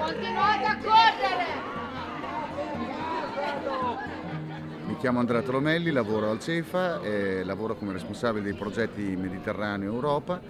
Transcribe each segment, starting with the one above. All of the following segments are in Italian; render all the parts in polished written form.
Continuate a correre! Mi chiamo Andrea Tolomelli, lavoro al CEFA e lavoro come responsabile dei progetti Mediterraneo Europa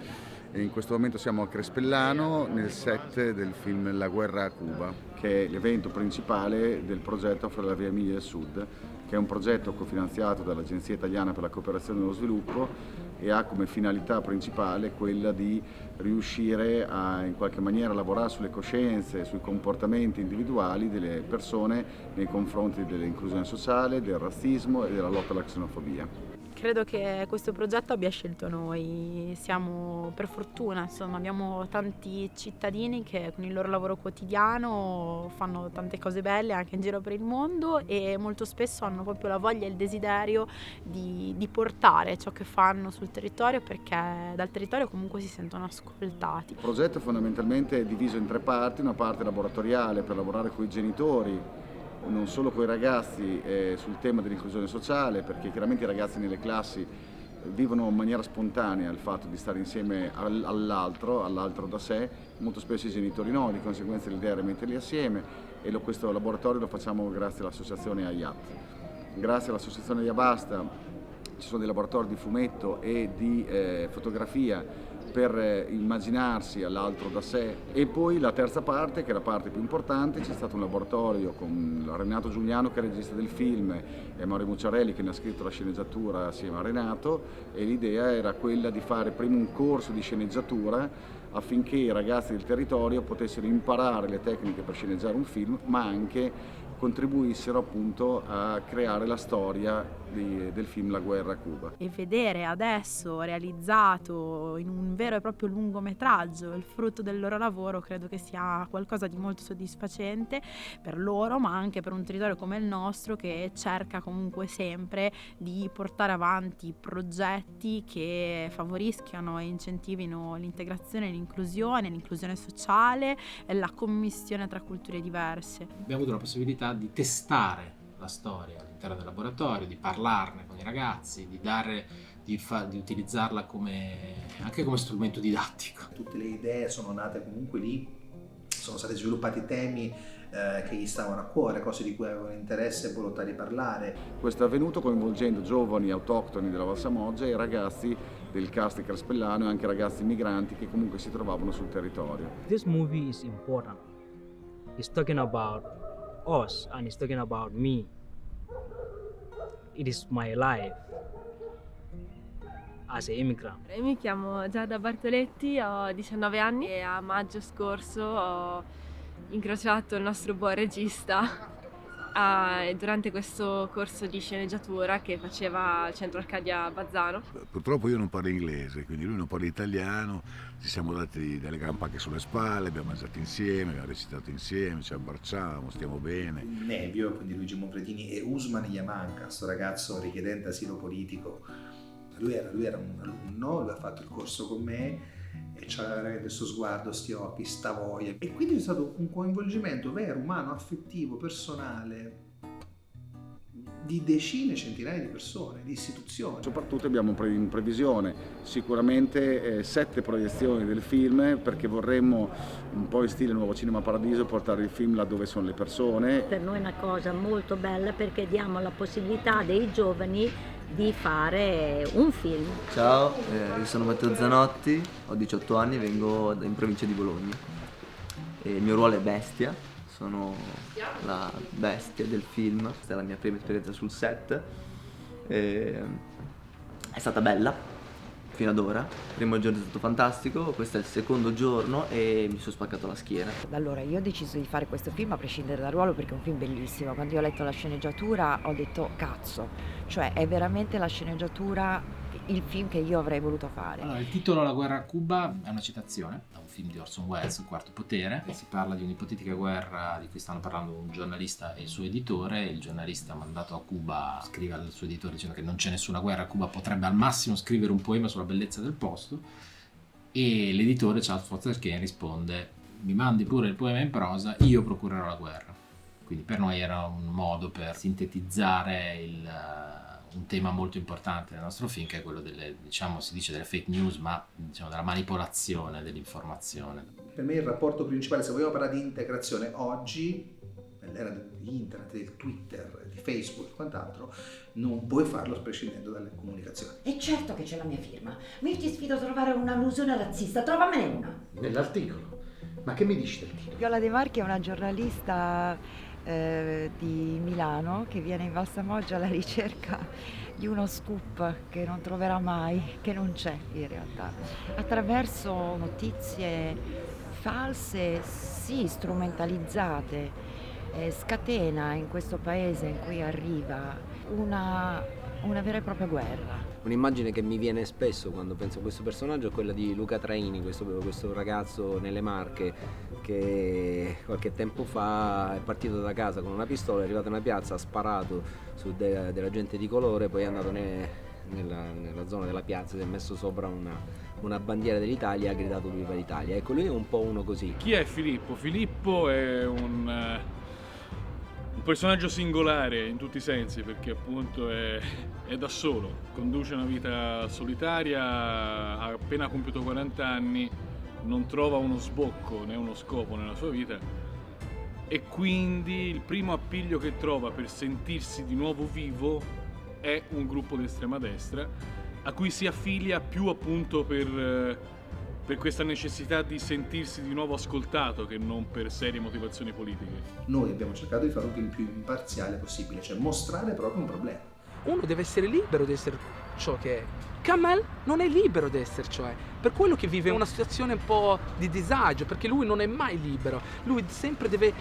e in questo momento siamo a Crespellano nel set del film La guerra a Cuba, che è l'evento principale del progetto Fra la Via Emilia del Sud, che è un progetto cofinanziato dall'Agenzia Italiana per la Cooperazione e lo Sviluppo e ha come finalità principale quella di riuscire a in qualche maniera lavorare sulle coscienze, sui comportamenti individuali delle persone nei confronti dell'inclusione sociale, del razzismo e della lotta alla xenofobia. Credo che questo progetto abbia scelto noi, siamo per fortuna, insomma, abbiamo tanti cittadini che con il loro lavoro quotidiano fanno tante cose belle anche in giro per il mondo e molto spesso hanno proprio la voglia e il desiderio di portare ciò che fanno sul territorio perché dal territorio comunque si sentono ascoltati. Il progetto fondamentalmente è diviso in 3 parti, una parte laboratoriale per lavorare con i genitori, non solo con i ragazzi sul tema dell'inclusione sociale, perché chiaramente i ragazzi nelle classi vivono in maniera spontanea il fatto di stare insieme all'altro da sé, molto spesso i genitori no, di conseguenza l'idea è metterli assieme e questo laboratorio lo facciamo grazie all'associazione AIAT. Grazie all'associazione Yabasta ci sono dei laboratori di fumetto e di fotografia per immaginarsi all'altro da sé e poi la terza parte, che è la parte più importante, c'è stato un laboratorio con Renato Giuliano che è il regista del film e Mario Mucciarelli che ne ha scritto la sceneggiatura assieme a Renato e l'idea era quella di fare prima un corso di sceneggiatura affinché i ragazzi del territorio potessero imparare le tecniche per sceneggiare un film ma anche contribuissero appunto a creare la storia del film La guerra a Cuba. E vedere adesso realizzato in un vero e proprio lungometraggio il frutto del loro lavoro credo che sia qualcosa di molto soddisfacente per loro ma anche per un territorio come il nostro che cerca comunque sempre di portare avanti progetti che favoriscano e incentivino l'integrazione, l'inclusione sociale e la commistione tra culture diverse. Abbiamo avuto la possibilità di testare la storia all'interno del laboratorio, di parlarne con i ragazzi, di utilizzarla anche come strumento didattico. Tutte le idee sono nate comunque lì, sono stati sviluppati temi che gli stavano a cuore, cose di cui avevano interesse e volontà di parlare. Questo è avvenuto coinvolgendo giovani autoctoni della Valsamoggia e ragazzi del cast di Crespellano e anche ragazzi migranti che comunque si trovavano sul territorio. This movie is important. It's talking about us and it's talking about me. It is my life as an immigrant. Mi chiamo Giada Bartoletti, ho 19 anni e a maggio scorso ho incrociato il nostro buon regista durante questo corso di sceneggiatura che faceva al Centro Arcadia Bazzano. Purtroppo io non parlo inglese, quindi lui non parla italiano, ci siamo dati delle gran pacche sulle spalle, abbiamo mangiato insieme, abbiamo recitato insieme, ci abbracciamo, stiamo bene. Nevio, quindi Luigi Monfredini e Usman Yamanka, questo ragazzo richiedente asilo politico. Lui era un alunno, lui ha fatto il corso con me e c'aveva veramente questo sguardo, sti occhi, sta voglia. E quindi è stato un coinvolgimento vero, umano, affettivo, personale di decine, centinaia di persone, di istituzioni. Soprattutto abbiamo in previsione sicuramente 7 proiezioni del film perché vorremmo un po' in stile Nuovo Cinema Paradiso portare il film là dove sono le persone. Per noi è una cosa molto bella perché diamo la possibilità dei giovani di fare un film. Ciao, io sono Matteo Zanotti, ho 18 anni, vengo in provincia di Bologna e il mio ruolo è Bestia, sono la bestia del film, questa è la mia prima esperienza sul set, è stata bella fino ad ora, il primo giorno è stato fantastico, questo è il secondo giorno e mi sono spaccato la schiena. Allora, io ho deciso di fare questo film a prescindere dal ruolo perché è un film bellissimo. Quando io ho letto la sceneggiatura ho detto cazzo, cioè è veramente la sceneggiatura, il film che io avrei voluto fare. Allora, il titolo La guerra a Cuba è una citazione da un film di Orson Welles, Il quarto potere, e si parla di un'ipotetica guerra di cui stanno parlando un giornalista e il suo editore. Il giornalista mandato a Cuba scrive al suo editore dicendo che non c'è nessuna guerra a Cuba, potrebbe al massimo scrivere un poema sulla bellezza del posto, e l'editore Charles Foster Kane risponde: mi mandi pure il poema in prosa, io procurerò la guerra. Quindi per noi era un modo per sintetizzare un tema molto importante nel nostro film, che è quello delle, diciamo, si dice delle fake news, ma diciamo della manipolazione dell'informazione. Per me il rapporto principale, se vogliamo parlare di integrazione oggi, nell'era di internet, del Twitter, di Facebook e quant'altro, non puoi farlo prescindendo dalle comunicazioni. E certo che c'è la mia firma, ma io ti sfido a trovare un'allusione razzista, trovamene una. Nell'articolo? Ma che mi dici del titolo? Viola De Marchi è una giornalista di Milano che viene in Valsamoggia alla ricerca di uno scoop che non troverà mai, che non c'è in realtà. Attraverso notizie false, sì, strumentalizzate, scatena in questo paese in cui arriva una vera e propria guerra. Un'immagine che mi viene spesso quando penso a questo personaggio è quella di Luca Traini, questo ragazzo nelle Marche che qualche tempo fa è partito da casa con una pistola, è arrivato in una piazza, ha sparato su della gente di colore, poi è andato nella zona della piazza, si è messo sopra una bandiera dell'Italia e ha gridato Viva l'Italia. Ecco, lui è un po' uno così. Chi è Filippo? Filippo è un personaggio singolare in tutti i sensi, perché appunto è da solo, conduce una vita solitaria, ha appena compiuto 40 anni, non trova uno sbocco né uno scopo nella sua vita, e quindi il primo appiglio che trova per sentirsi di nuovo vivo è un gruppo di estrema destra a cui si affilia più appunto per questa necessità di sentirsi di nuovo ascoltato che non per serie motivazioni politiche. Noi abbiamo cercato di fare un film più imparziale possibile, cioè mostrare proprio un problema. Uno deve essere libero di essere ciò che è. Kamel non è libero di essere ciò è, per quello che vive una situazione un po' di disagio, perché lui non è mai libero, lui sempre deve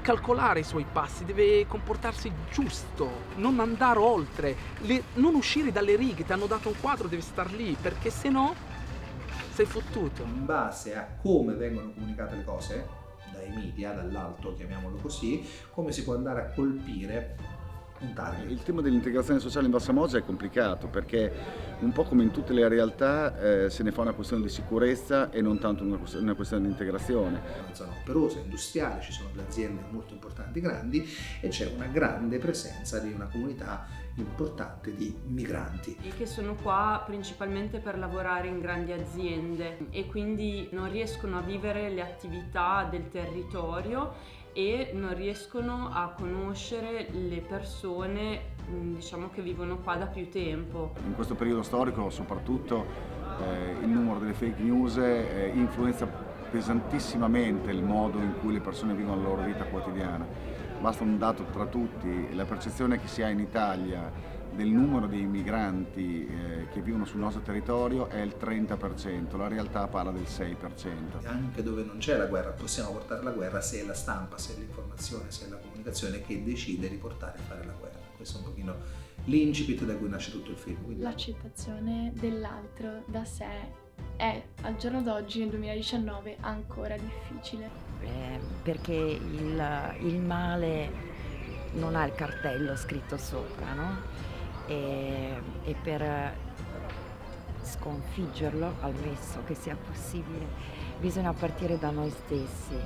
calcolare i suoi passi, deve comportarsi giusto, non andare oltre, non uscire dalle righe, ti hanno dato un quadro, devi star lì, perché se no sei fottuto. In base a come vengono comunicate le cose, dai media, dall'alto, chiamiamolo così, come si può andare a colpire un target. Il tema dell'integrazione sociale in Valsamoggia è complicato perché un po' come in tutte le realtà se ne fa una questione di sicurezza e non tanto una questione di integrazione. È una zona operosa, industriale, ci sono delle aziende molto importanti, grandi, e c'è una grande presenza di una comunità importante di migranti. Che sono qua principalmente per lavorare in grandi aziende e quindi non riescono a vivere le attività del territorio e non riescono a conoscere le persone, diciamo, che vivono qua da più tempo. In questo periodo storico soprattutto il numero delle fake news influenza pesantissimamente il modo in cui le persone vivono la loro vita quotidiana. Basta un dato tra tutti: la percezione che si ha in Italia del numero di migranti che vivono sul nostro territorio è il 30%, la realtà parla del 6%. Anche dove non c'è la guerra possiamo portare la guerra se è la stampa, se è l'informazione, se è la comunicazione che decide di portare a fare la guerra. Questo è un pochino l'incipit da cui nasce tutto il film. Quindi l'accettazione dell'altro da sé è al giorno d'oggi, nel 2019, ancora difficile. Perché il male non ha il cartello scritto sopra, no? E per sconfiggerlo, al messo che sia possibile, bisogna partire da noi stessi.